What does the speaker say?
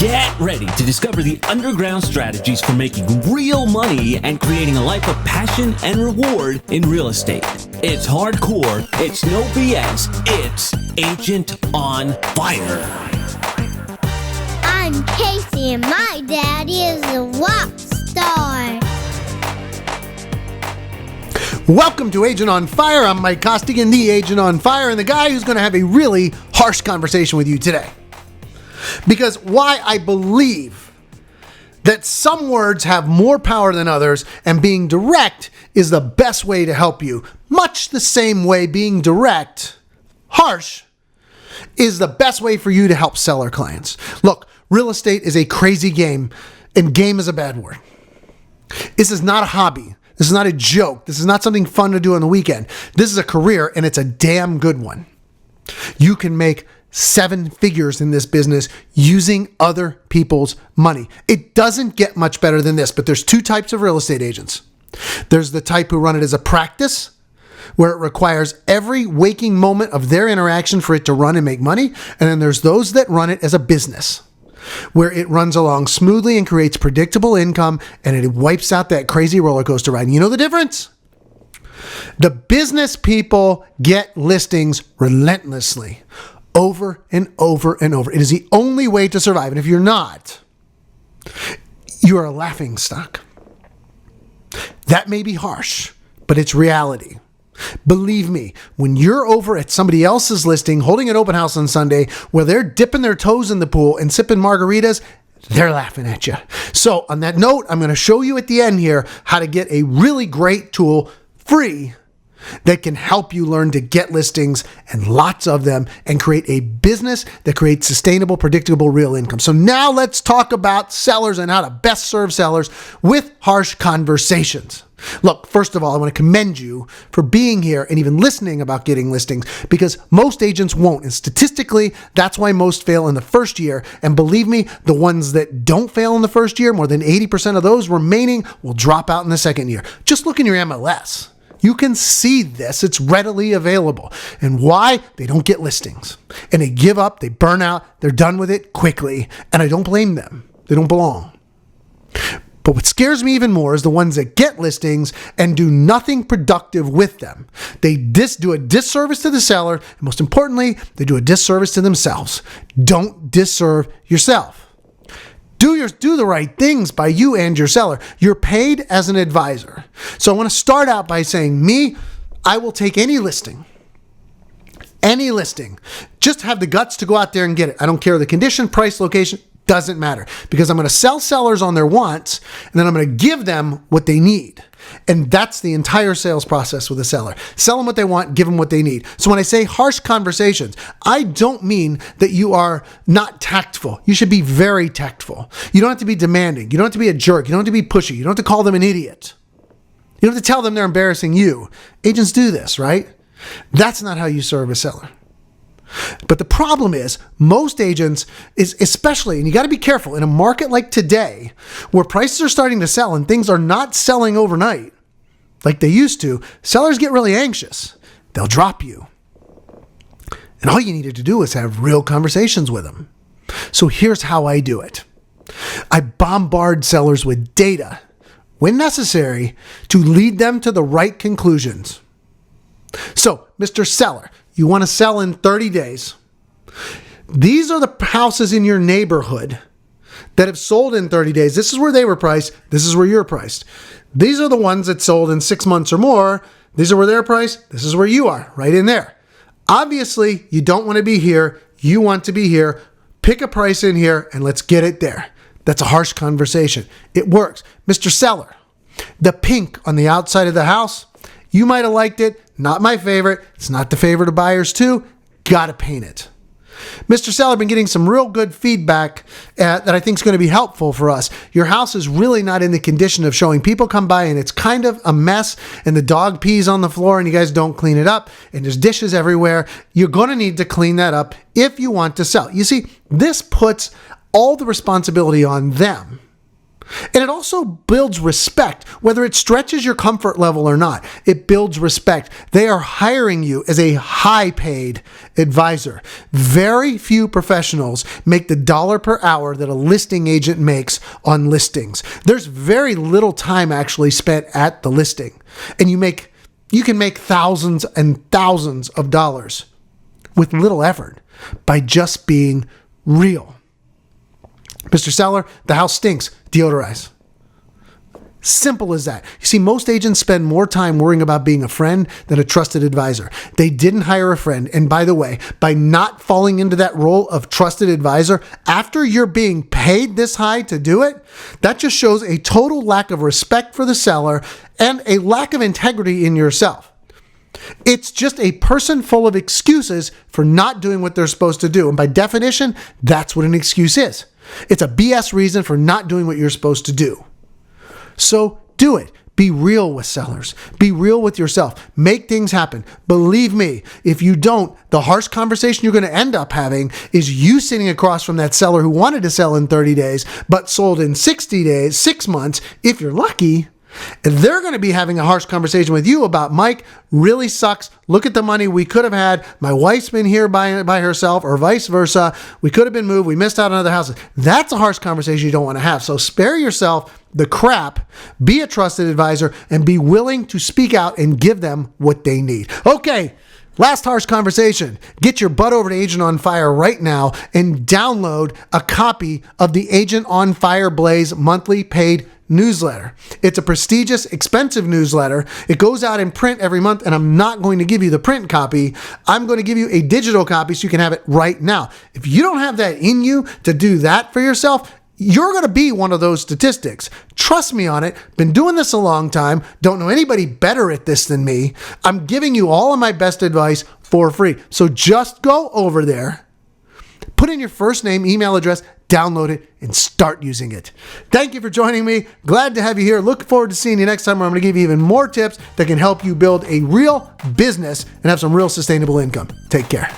Get ready to discover the underground strategies for making real money and creating a life of passion and reward in real estate. It's hardcore, it's no BS, it's Agent on Fire. I'm Casey and my daddy is a rock star. Welcome to Agent on Fire. I'm Mike Costigan, the Agent on Fire, and the guy who's going to have a really harsh conversation with you today. Because why I believe that some words have more power than others, and being direct is the best way to help you. Much the same way being direct, harsh, is the best way for you to help seller clients. Look, real estate is a crazy game, and game is a bad word. This is not a hobby. This is not a joke. This is not something fun to do on the weekend. This is a career, and it's a damn good one. You can make 7 figures in this business using other people's money. It doesn't get much better than this, but there's 2 types of real estate agents. There's the type who run it as a practice, where it requires every waking moment of their interaction for it to run and make money. And then there's those that run it as a business, where it runs along smoothly and creates predictable income, and it wipes out that crazy roller coaster ride. And you know the difference? The business people get listings relentlessly, over and over and over. It is the only way to survive. And if you're not, you are a laughing stock. That may be harsh, but it's reality. Believe me, when you're over at somebody else's listing, holding an open house on Sunday, where they're dipping their toes in the pool and sipping margaritas, they're laughing at you. So on that note, I'm going to show you at the end here how to get a really great tool free that can help you learn to get listings, and lots of them, and create a business that creates sustainable, predictable, real income. So now let's talk about sellers and how to best serve sellers with harsh conversations. Look, first of all, I want to commend you for being here and even listening about getting listings, because most agents won't. And statistically, that's why most fail in the first year. And believe me, the ones that don't fail in the first year, more than 80% of those remaining will drop out in the second year. Just look in your MLS. You can see this. It's readily available. And why? They don't get listings. And they give up. They burn out. They're done with it quickly. And I don't blame them. They don't belong. But what scares me even more is the ones that get listings and do nothing productive with them. They do a disservice to the seller. And most importantly, they do a disservice to themselves. Don't disserve yourself. Do the right things by you and your seller. You're paid as an advisor. So I want to start out by saying, I will take any listing. Any listing. Just have the guts to go out there and get it. I don't care the condition, price, location, doesn't matter. Because I'm going to sell sellers on their wants, and then I'm going to give them what they need. And that's the entire sales process with a seller. Sell them what they want, give them what they need. So when I say harsh conversations, I don't mean that you are not tactful. You should be very tactful. You don't have to be demanding. You don't have to be a jerk. You don't have to be pushy. You don't have to call them an idiot. You don't have to tell them they're embarrassing you. Agents do this, right? That's not how you serve a seller. But the problem is, most agents, especially, and you got to be careful, in a market like today, where prices are starting to sell and things are not selling overnight like they used to, sellers get really anxious. They'll drop you. And all you needed to do is have real conversations with them. So here's how I do it. I bombard sellers with data, when necessary, to lead them to the right conclusions. So, Mr. Seller, you want to sell in 30 days. These are the houses in your neighborhood that have sold in 30 days. This is where they were priced. This is where you're priced. These are the ones that sold in 6 months or more. These are where they're priced. This is where you are, right in there. Obviously, you don't want to be here. You want to be here. Pick a price in here and let's get it there. That's a harsh conversation. It works. Mr. Seller, the pink on the outside of the house, you might have liked it. Not my favorite. It's not the favorite of buyers too. Got to paint it. Mr. Seller, I've been getting some real good feedback that I think is going to be helpful for us. Your house is really not in the condition of showing. People come by and it's kind of a mess, and the dog pees on the floor and you guys don't clean it up, and there's dishes everywhere. You're going to need to clean that up if you want to sell. You see, this puts all the responsibility on them And it also builds respect, whether it stretches your comfort level or not. It builds respect. They are hiring you as a high-paid advisor. Very few professionals make the dollar per hour that a listing agent makes on listings. There's very little time actually spent at the listing. And you can make thousands and thousands of dollars with little effort by just being real. Mr. Seller, the house stinks. Deodorize. Simple as that. You see, most agents spend more time worrying about being a friend than a trusted advisor. They didn't hire a friend. And by the way, by not falling into that role of trusted advisor after you're being paid this high to do it, that just shows a total lack of respect for the seller and a lack of integrity in yourself. It's just a person full of excuses for not doing what they're supposed to do. And by definition, that's what an excuse is. It's a BS reason for not doing what you're supposed to do. So do it. Be real with sellers. Be real with yourself. Make things happen. Believe me, if you don't, the harsh conversation you're going to end up having is you sitting across from that seller who wanted to sell in 30 days, but sold in 60 days, 6 months, if you're lucky. And they're going to be having a harsh conversation with you about, Mike, really sucks. Look at the money we could have had. My wife's been here by herself, or vice versa. We could have been moved. We missed out on other houses. That's a harsh conversation you don't want to have. So spare yourself the crap. Be a trusted advisor and be willing to speak out and give them what they need. Okay. Last harsh conversation. Get your butt over to Agent on Fire right now and download a copy of the Agent on Fire Blaze monthly paid newsletter. It's a prestigious, expensive newsletter. It goes out in print every month, and I'm not going to give you the print copy. I'm going to give you a digital copy so you can have it right now. If you don't have that in you to do that for yourself, you're going to be one of those statistics. Trust me on it. Been doing this a long time. Don't know anybody better at this than me. I'm giving you all of my best advice for free. So just go over there, put in your first name, email address, download it, and start using it. Thank you for joining me. Glad to have you here. Look forward to seeing you next time, where I'm going to give you even more tips that can help you build a real business and have some real sustainable income. Take care.